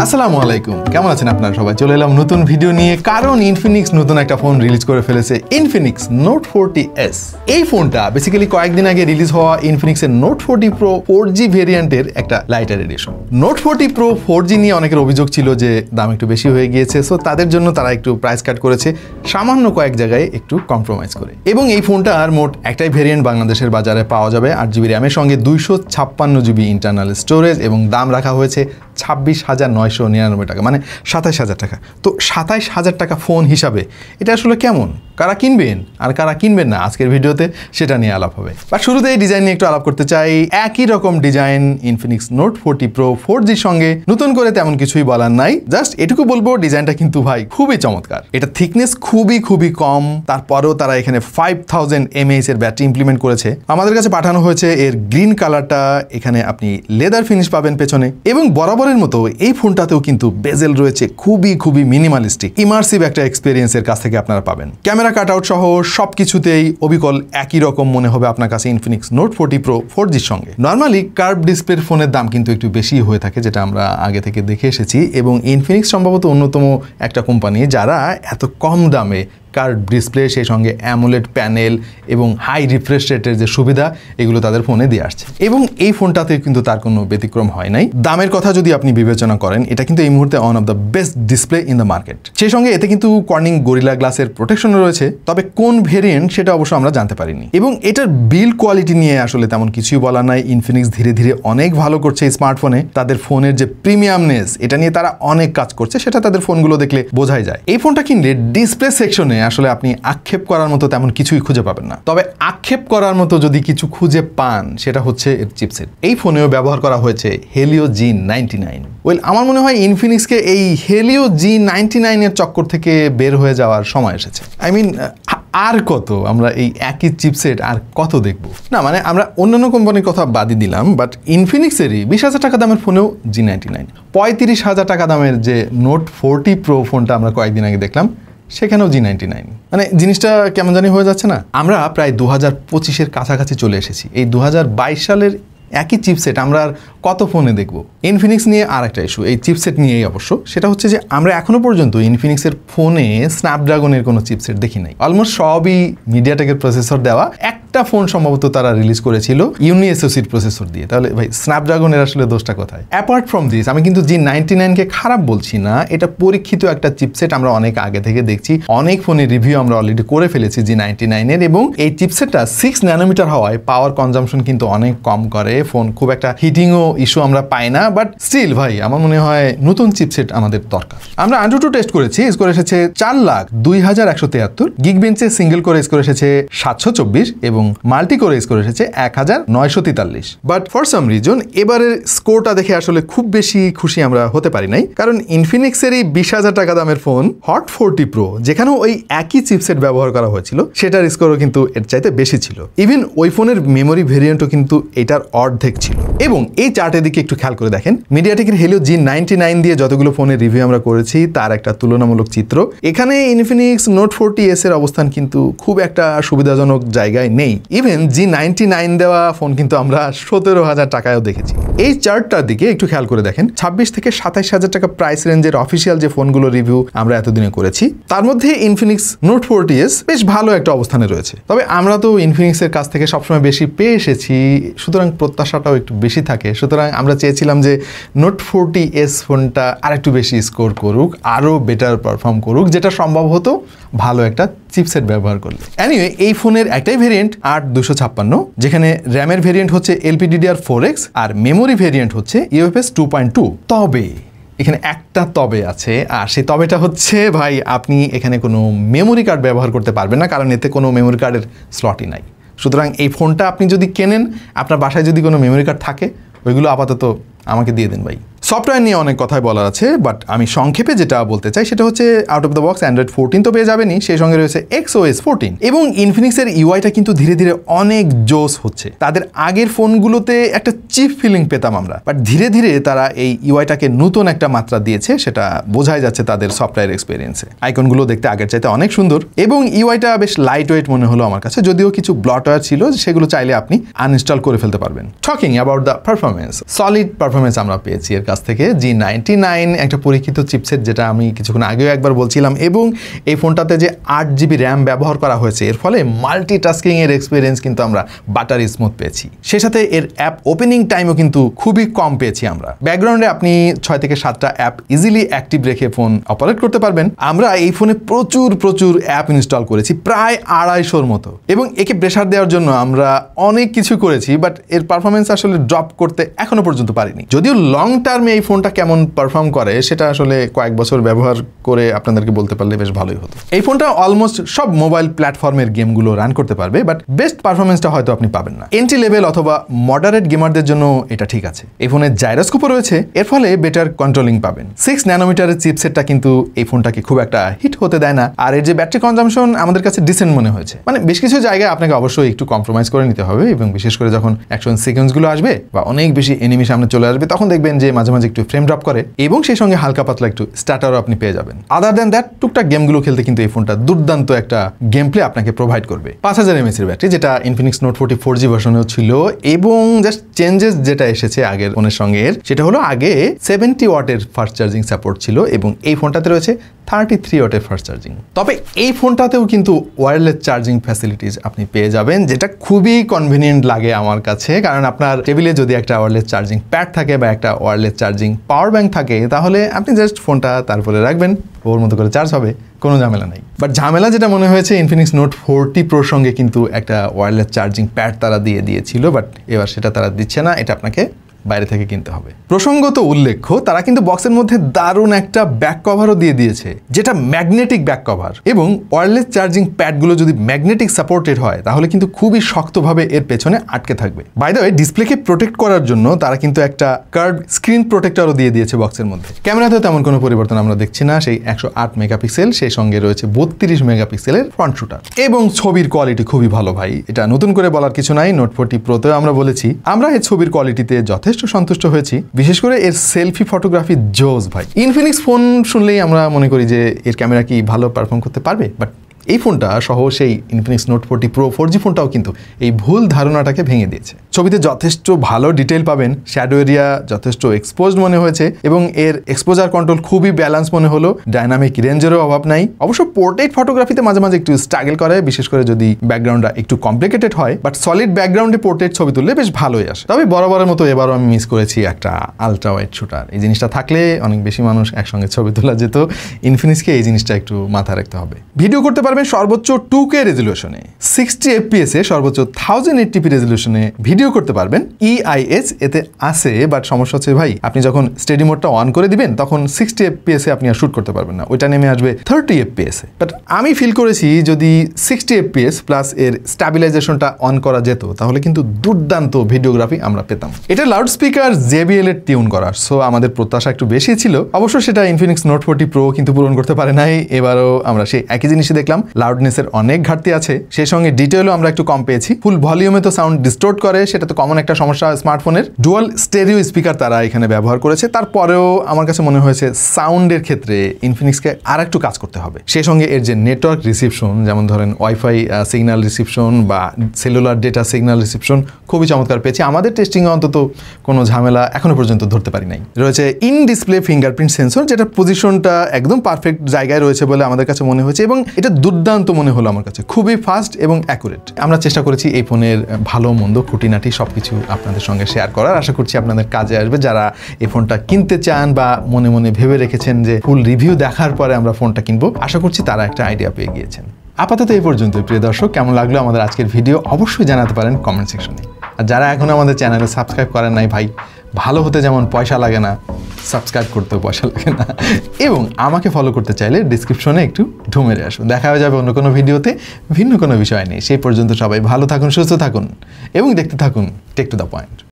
আসসালামু আলাইকুম, কেমন আছেন আপনারা সবাই? চলে এলাম নতুন ভিডিও নিয়ে, কারণ ইনফিনিক্স নতুন একটা ফোন রিলিজ করে ফেলেছে, ইনফিনিক্স নোট 40S। এই ফোনটা বেসিক্যালি কয়েকদিন আগে রিলিজ হওয়া ইনফিনিক্সের নোট 40 প্রো 4G ভেরিয়েন্টের একটা lighter addition. Note 40 pro 4G নিয়ে অনেকের অভিযোগ ছিল যে দাম একটু বেশি হয়ে গিয়েছে, সো তাদের জন্য তারা একটু প্রাইস কাট করেছে, সামান্য কয়েক জায়গায় একটু কম্প্রোমাইজ করে। এবং এই ফোনটার মোট একটাই ভেরিয়েন্ট বাংলাদেশের বাজারে পাওয়া যাবে, 8GB র্যামের সঙ্গে 256GB ইন্টারনাল স্টোরেজ, এবং দাম রাখা হয়েছে 26,999 টাকা, মানে 27,000 টাকা। তো 27,000 টাকা ফোন হিসাবে এটা আসলে কেমন? কারা কিনবেন আর কারা কিনবেন না, আজকের ভিডিওতে সেটা নিয়ে আলাপ হবে। বা শুরুতে এই ডিজাইন নিয়ে একটু আলাপ করতে চাই। একই রকম ডিজাইন ইনফিনিক্স নোট 40 প্রো 4Gর সঙ্গে, নতুন করে তেমন কিছুই বলার নাই, জাস্ট এটুকু বলবো ডিজাইনটা কিন্তু ভাই খুবই চমৎকার। এটা থিকনেস খুবই কম, তারপরেও তারা এখানে 5000 mAh এর ব্যাটারি ইমপ্লিমেন্ট করেছে। আমাদের কাছে পাঠানো হয়েছে এর গ্রিন কালারটা, এখানে আপনি লেদার ফিনিশ পাবেন পেছনে, এবং বরাবরের মতো এই ফোনটাতেও কিন্তু বেজেল রয়েছে, খুবই মিনিমালিস্টিক ইমার্সিভ একটা এক্সপেরিয়েন্সের কাছ থেকে আপনারা পাবেন। ক্যামেরা কাট আউট সহ সবকিছুতেই অবিকল একই রকম মনে হবে আপনার কাছে ইনফিনিক্স নোট 40 প্রো 4Gর সঙ্গে। নর্মালি কার্ভ ডিসপ্লের ফোনের দাম কিন্তু একটু বেশি হয়ে থাকে, যেটা আমরা আগে থেকে দেখে এসেছি, এবং ইনফিনিক্স সম্ভবত অন্যতম একটা কোম্পানি যারা এত কম দামে কার্ভ ডিসপ্লে, সেই সঙ্গে অ্যামোলেড প্যানেল এবং হাই রিফ্রেশ রেটের যে সুবিধা, এগুলো তাদের ফোনে দিয়ে আসছে, এবং এই ফোনটাতে কিন্তু তার কোনো ব্যতিক্রম হয় নাই। দামের কথা যদি আপনি বিবেচনা করেন, এটা কিন্তু এই মুহূর্তে one of the best display in the market. সেই সঙ্গে এতে কিন্তু কর্নিং গরিলা গ্লাসের প্রোটেকশন রয়েছে, তবে কোন ভেরিয়েন্ট সেটা অবশ্য আমরা জানতে পারিনি। এবং এটার বিল্ড কোয়ালিটি নিয়ে আসলে তেমন কিছুই বলার নাই। ইনফিনিক্স ধীরে অনেক ভালো করছে এই স্মার্টফোনে, তাদের ফোনের যে প্রিমিয়ামনেস, এটা নিয়ে তারা অনেক কাজ করছে, সেটা তাদের ফোনগুলো দেখলে বোঝাই যায়। এই ফোনটা কিনলে ডিসপ্লে সেকশনে আসলে আপনি আক্ষেপ করার মতো তেমন কিছুই খুঁজে পাবেন না, তবে আক্ষেপ করার মতো যদি কিছু খুঁজে পান, সেটা হচ্ছে এর চিপসেট। এই ফোনেও ব্যবহার করা হয়েছে হেলিও G99। আমার মনে হয় ইনফিনিক্সকে এই হেলিও G99 এর চক্কর থেকে বের হয়ে যাওয়ার সময় এসেছে। আর কত আমরা এই একই চিপসেট আর কত দেখব? না মানে আমরা অন্যান্য কোম্পানির কথা বাদই দিলাম, বাট ইনফিনিক্সেরই 20,000 টাকা দামের ফোনেও G99, 35,000 টাকা দামের যে নোট 40 প্রো ফোনটা আমরা কয়েকদিন আগে দেখলাম, সেখানেও G99। মানে জিনিসটা কেমন জানি হয়ে যাচ্ছে না? আমরা প্রায় 2025-এর কাছাকাছি চলে এসেছি, এই 2022 সালের একই চিপসেট আমরা আর কত ফোনে দেখব? ইনফিনিক্স নিয়ে আর একটা ইস্যু, এই চিপসেট নিয়েই অবশ্য, সেটা হচ্ছে যে আমরা এখনো পর্যন্ত ইনফিনিক্সের ফোনে স্ন্যাপড্রাগনের কোনো চিপসেট দেখি নাই। অলমোস্ট সবই মিডিয়াটেকের প্রসেসর দেওয়া। একটা ফোন সম্ভবত তারা রিলিজ করেছিল ইউনিএসওসির প্রসেসর দিয়ে, তাহলে ভাই স্ন্যাপড্রাগনের আসলে দোষটা কোথায়? অ্যাপার্ট ফ্রম দিস, আমি কিন্তু G99-কে খারাপ বলছি না, এটা পরীক্ষিত একটা চিপসেট, আমরা অনেক আগে থেকে দেখছি, অনেক ফোনের রিভিউ আমরা অলরেডি করে ফেলেছি G99-এর, এবং এই চিপসেটটা 6 ন্যানোমিটার হওয়ায় পাওয়ার কনজাম্পশন কিন্তু অনেক কম করে, ফোন খুব একটা হিটিংও ইস্যু আমরা পাই না, বাট স্টিল ভাই আমার মনে হয় নতুন চিপসেট আমাদের দরকার। আমরা AnTuTu টেস্ট করেছি, স্কোর এসেছে 4,02,173, গিগবেঞ্চে সিঙ্গেল করে স্কোর এসেছে 724, এবং মাল্টি করে স্কোর এসেছে 1,943। বাট ফর সাম রিজন এবারের স্কোরটা দেখে আসলে খুব বেশি খুশি আমরা হতে পারি নাই, কারণ ইনফিনিক্সেরই 20,000 টাকা দামের ফোন হট 40 প্রো, যেখানেও ওই একই চিপসেট ব্যবহার করা হয়েছিল, সেটার স্কোরও কিন্তু এর চাইতে বেশি ছিল। ইভেন ওই ফোনের মেমোরি ভেরিয়েন্টও কিন্তু এটার অর্ধেক ছিল। এবং এই চার্টের দিকে একটু খেয়াল করে দেখেন, মিডিয়াটেকের হেলিও G99 দিয়ে যতগুলো ফোনের রিভিউ আমরা করেছি, তার একটা তুলনামূলক চিত্র। এখানে ইনফিনিক্স নোট 40S এর অবস্থান কিন্তু খুব একটা সুবিধাজনক জায়গায় নেই। ইভেন G99 দেওয়া ফোন কিন্তু আমরা 17,000 টাকায়ও দেখেছি। এই চার্টটার দিকে একটু খেয়াল করে দেখেন, 26 থেকে 27,000 টাকা প্রাইস রেঞ্জের অফিসিয়াল যে ফোনগুলো রিভিউ আমরা এতদিনে করেছি, তার মধ্যে ইনফিনিক্স নোট 40S বেশ ভালো একটা অবস্থানে রয়েছে। তবে আমরা তো ইনফিনিক্সের কাছ থেকে সবসময় বেশি পেয়ে এসেছি, সুতরাং প্রত্যাশাটাও একটু বেশি থাকে। সুতরাং আমরা চেয়েছিলাম যে নোট 40S ফোনটা আর একটু বেশি স্কোর করুক, আরও বেটার পারফর্ম করুক, যেটা সম্ভব হতো ভালো একটা চিপসেট ব্যবহার করলে। এনিওয়ে এই ফোনের একটাই ভেরিয়েন্ট 8256, যেখানে র্যামের ভেরিয়েন্ট হচ্ছে LPDDR4X আর মেমোরি ভেরিয়েন্ট হচ্ছে UFS 2.2। তবে এখানে একটা তবে আছে, আর সেই তবেটা হচ্ছে ভাই আপনি এখানে কোনো মেমোরি কার্ড ব্যবহার করতে পারবেন না, কারণ এতে কোনো মেমোরি কার্ডের স্লটই নাই। সুতরাং এই ফোনটা আপনি যদি কেনেন, আপনার বাসায় যদি কোনো মেমোরি কার্ড থাকে, ওইগুলো আপাতত আমাকে দিয়ে দিন ভাই। সফটওয়্যার নিয়ে অনেক কথাই বলার আছে, বাট আমি সংক্ষেপে যেটা বলতে চাই সেটা হচ্ছে out of the box Android 14 তো পেয়ে যাবেনই, সেই সঙ্গে রয়েছে XOS 14, এবং ইনফিনিক্সের ইউআইটা কিন্তু ধীরে অনেক জোস হচ্ছে। তাদের আগের ফোনগুলোতে একটা চিপ ফিলিং পেতাম আমরা, বাট ধীরে তারা এই ইউআইটাকে নতুন একটা মাত্রা দিয়েছে, সেটা বোঝাই যাচ্ছে তাদের সফটওয়্যার এক্সপিরিয়েন্সে। আইকনগুলো দেখতে আগের চাইতে অনেক সুন্দর, এবং ইউআইটা বেশ লাইট ওয়েট মনে হলো আমার কাছে, যদিও কিছু ব্লটওয়্যার ছিল, সেগুলো চাইলে আপনি আনইনস্টল করে ফেলতে পারবেন। Talking about the performance, solid performance performance আমরা পেয়েছি এর কাছ থেকে। G99 একটা পরীক্ষিত চিপসেট, যেটা আমি কিছুক্ষণ আগেও একবার বলছিলাম, এবং এই ফোনটাতে যে 8GB র্যাম ব্যবহার করা হয়েছে, এর ফলে মাল্টিটাস্কিং এর এক্সপিরিয়েন্স কিন্তু আমরা বাটারি স্মুথ পেয়েছি। সে সাথে এর অ্যাপ ওপেনিং টাইমও কিন্তু খুবই কম পেয়েছি আমরা। ব্যাকগ্রাউন্ডে আপনি 6 থেকে 7টা অ্যাপ ইজিলি অ্যাক্টিভ রেখে ফোন অপারেট করতে পারবেন। আমরা এই ফোনে প্রচুর অ্যাপ ইনস্টল করেছি, প্রায় 250-র মতো, এবং একে প্রেশার দেওয়ার জন্য আমরা অনেক কিছু করেছি, বাট এর পারফরমেন্স আসলে ড্রপ করতে এখনো পর্যন্ত পারিনি। যদিও লং টার্মে এই ফোনটা কেমন পারফর্ম করে সেটা আসলে কয়েক বছর ব্যবহার করে আপনাদেরকে বলতে পারলে বেশ ভালোই হতো। এই ফোনটা অলমোস্ট সব মোবাইল প্ল্যাটফর্মের গেমগুলো রান করতে পারবে, বাট বেস্ট পারফরমেন্সটা হয়তো আপনি পাবেন না। এন্ট্রি লেভেল অথবা মডারেট গেমারদের জন্য এটা ঠিক আছে। এই ফোনে জাইরোস্কোপও রয়েছে, এর ফলে বেটার কন্ট্রোলিং পাবেন। 6 ন্যানোমিটারের চিপসেটটা কিন্তু এই ফোনটাকে খুব একটা হিট হতে দেয় না, আর এর যে ব্যাটারি কনজাম্পশন আমাদের কাছে ডিসেন্ট মনে হয়েছে। মানে বেশ কিছু জায়গায় আপনাকে অবশ্যই একটু কম্প্রোমাইজ করে নিতে হবে, এবং বিশেষ করে যখন অ্যাকশন সিকোয়েন্সগুলো আসবে বা অনেক বেশি এনিমি সামনে চলে আসবে, তখন দেখবেন যে মাঝে মাঝে একটু ফ্রেম ড্রপ করে, এবং সেই সঙ্গে হালকা পাতলা একটু স্টার্টারও আপনি পেয়ে যাবেন। আদার দ্যান দ্যাট টুকটাক গেমগুলো খেলতে কিন্তু এই ফোনটা দুর্দান্ত একটা গেম প্লে আপনাকে প্রোভাইড করবে। 5000 mAh এর ব্যাটারি, যেটা ইনফিনিক্স নোট 40 4G ভার্সনেও ছিল, এবং জাস্ট চেঞ্জেস যেটা এসেছে আগের ফোনের সঙ্গে সেটা হলো আগে 70 ওয়াটের ফাস্ট চার্জিং সাপোর্ট ছিল, এবং এই ফোনটাতে রয়েছে 33 ওয়াটের ফাস্ট চার্জিং। তবে এই ফোনটাতেও কিন্তু ওয়্যারলেস চার্জিং ফ্যাসিলিটিস আপনি পেয়ে যাবেন, যেটা খুবই কনভিনিয়েন্ট লাগে আমার কাছে। কারণ আপনার টেবিলে যদি একটা ওয়্যারলেস চার্জিং প্যাড থাকে বা একটা ওয়্যারলেস চার্জিং পাওয়ার ব্যাংক থাকে, তাহলে আপনি জাস্ট ফোনটা তারপরে রাখবেন, ওর মতো করে চার্জ হবে, কোনো ঝামেলা নাই। বাট ঝামেলা যেটা মনে হয়েছে ইনফিনিক্স নোট 40 প্রোর সঙ্গে কিন্তু একটা ওয়্যারলেস চার্জিং প্যাড তারা দিয়েছিল, বাট এবার সেটা তারা দিচ্ছে না, এটা আপনাকে বাইরে থেকে কিনতে হবে। প্রসঙ্গত উল্লেখ্য, তারা কিন্তু বক্সের মধ্যে দারুণ একটা ব্যাক কভারও দিয়ে দিয়েছে, যেটা ম্যাগনেটিক ব্যাক কভার, এবং ওয়্যারলেস চার্জিং প্যাডগুলো যদি ম্যাগনেটিক সাপোর্টেড হয় তাহলে কিন্তু খুবই শক্তভাবে এর পেছনে আটকে থাকবে। বাই দ্য ওয়ে, ডিসপ্লেকে প্রোটেক্ট করার জন্য তারা কিন্তু একটা কার্ভ স্ক্রিন প্রোটেক্টরও দিয়ে দিয়েছে বক্সের মধ্যে। ক্যামেরাতেও তেমন কোনো পরিবর্তন আমরা দেখছি না, সেই 108 মেগাপিক্সেল, সেই সঙ্গে রয়েছে 32 মেগাপিক্সেলের ফ্রন্ট শুটার, এবং ছবির কোয়ালিটি খুবই ভালো ভাই। এটা নতুন করে বলার কিছু নাই, নোট 40 প্রোতেও আমরা বলেছি আমরা এই ছবির কোয়ালিটিতে যথেষ্ট সন্তুষ্ট হয়েছি। বিশেষ করে এর সেলফি ফটোগ্রাফি জোস ভাই। ইনফিনিক্স ফোন শুনলেই আমরা মনে করি যে এর ক্যামেরা কি ভালো পারফর্ম করতে পারবে, বাট এই ফোনটা সহ সেই ইনফিনিক্স নোট 40 প্রো 4G ফোনটাও কিন্তু এই ভুল ধারণাটাকে ভেঙে দিয়েছে। ছবিতে যথেষ্ট ভালো ডিটেইল পাবেন, শ্যাডো এরিয়া যথেষ্ট এক্সপোজড মনে হয়েছে, এবং এর এক্সপোজার কন্ট্রোল খুবই ব্যালেন্স মনে হলো, ডাইনামিক রেঞ্জেরও অভাব নাই। অবশ্য পোর্ট্রেট ফটোগ্রাফিতে মাঝে মাঝে একটু স্ট্রাগল করে, বিশেষ করে যদি ব্যাকগ্রাউন্ডটা একটু কমপ্লিকেটেড হয়, বাট সলিড ব্যাকগ্রাউন্ডে পোর্ট্রেট ছবি তুললে বেশ ভালোই আসে। তবে বরাবরের মতো এবারও আমি মিস করেছি একটা আলট্রা ওয়াইড শুটার। এই জিনিসটা থাকলে অনেক বেশি মানুষ একসঙ্গে ছবি তোলা যেত। ইনফিনিক্সকে এই জিনিসটা একটু মাথায় রাখতে হবে। ভিডিও করতে পারবেন সর্বোচ্চ 2K রেজলিউশনে, 60 FPS এ সর্বোচ্চ 1080p রেজলিউশনে ভিডিও করতে পারবেন। EIS এতে আছে, বাট সমস্যা হচ্ছে ভাই, আপনি যখন স্টেডি মোডটা অন করে দিবেন তখন 60 FPS এ আপনি আর শুট করতে পারবেন না, ওইটা নেমে আসবে 30 FPS এ। বাট আমি ফিল করেছি যদি 60 FPS প্লাস এর স্ট্যাবিলাইজেশনটা অন করা যেত তাহলে কিন্তু দুর্দান্ত ভিডিওগ্রাফি আমরা পেতাম। এটা লাউড স্পিকার JBL এর টিউন করা, সো আমাদের প্রত্যাশা একটু বেশি ছিল। অবশ্য সেটা ইনফিনিক্স নোট 40 প্রো কিন্তু পূরণ করতে পারে নাই। এবারও আমরা সেই একই জিনিসই দেখলাম, লাউডনেসের অনেক ঘাটতি আছে, সেই সঙ্গে ডিটেইলও আমরা একটু কম পেয়েছি। ফুল ভলিউমে তো সাউন্ড ডিস্টোর্ট করে, সেটা তো কমন একটা সমস্যা স্মার্টফোনের। ডুয়াল স্টেরিও স্পিকার তারা এখানে ব্যবহার করেছে, তারপরেও আমার কাছে মনে হয়েছে সাউন্ডের ক্ষেত্রে ইনফিনিক্সকে আর একটু কাজ করতে হবে। সেই সঙ্গে এর যে নেটওয়ার্ক রিসিপশন, যেমন ধরেন ওয়াইফাই সিগন্যাল রিসিপশন বা সেলুলার ডেটা সিগন্যাল রিসিপশন খুবই চমৎকার পেয়েছি। আমাদের টেস্টিংয়ে অন্তত কোনো ঝামেলা এখনো পর্যন্ত ধরতে পারি নাই। রয়েছে ইন ডিসপ্লে ফিঙ্গারপ্রিন্ট সেন্সর, যেটা পজিশনটা একদম পারফেক্ট জায়গায় রয়েছে বলে আমাদের কাছে মনে হয়েছে, এবং এটা দুর্দান্ত মনে হলো আমার কাছে, খুবই ফাস্ট এবং অ্যাকুরেট। আমরা চেষ্টা করেছি এই ফোনের ভালো মন্দ খুঁটিনাটি সবকিছু আপনাদের সঙ্গে শেয়ার করার। আশা করছি আপনাদের কাজে আসবে, যারা এই ফোনটা কিনতে চান বা মনে মনে ভেবে রেখেছেন যে ফুল রিভিউ দেখার পরে আমরা ফোনটা কিনবো, আশা করছি তারা একটা আইডিয়া পেয়ে গিয়েছেন। আপাতত এই পর্যন্ত। প্রিয় দর্শক, কেমন লাগলো আমাদের আজকের ভিডিও অবশ্যই জানাতে পারেন কমেন্ট সেকশনে। আর যারা এখনো আমাদের চ্যানেলে সাবস্ক্রাইব করেন নাই ভাই, ভালো হতে যেমন পয়সা লাগে না, সাবস্ক্রাইব করতেও পয়সা লাগে না। এবং আমাকে ফলো করতে চাইলে ডিসক্রিপশনে একটু ঢুমেরে আসুন। দেখা হয়ে যাবে অন্য কোনো ভিডিওতে ভিন্ন কোনো বিষয় নেই। সেই পর্যন্ত সবাই ভালো থাকুন, সুস্থ থাকুন এবং দেখতে থাকুন টেক টু দ্য পয়েন্ট।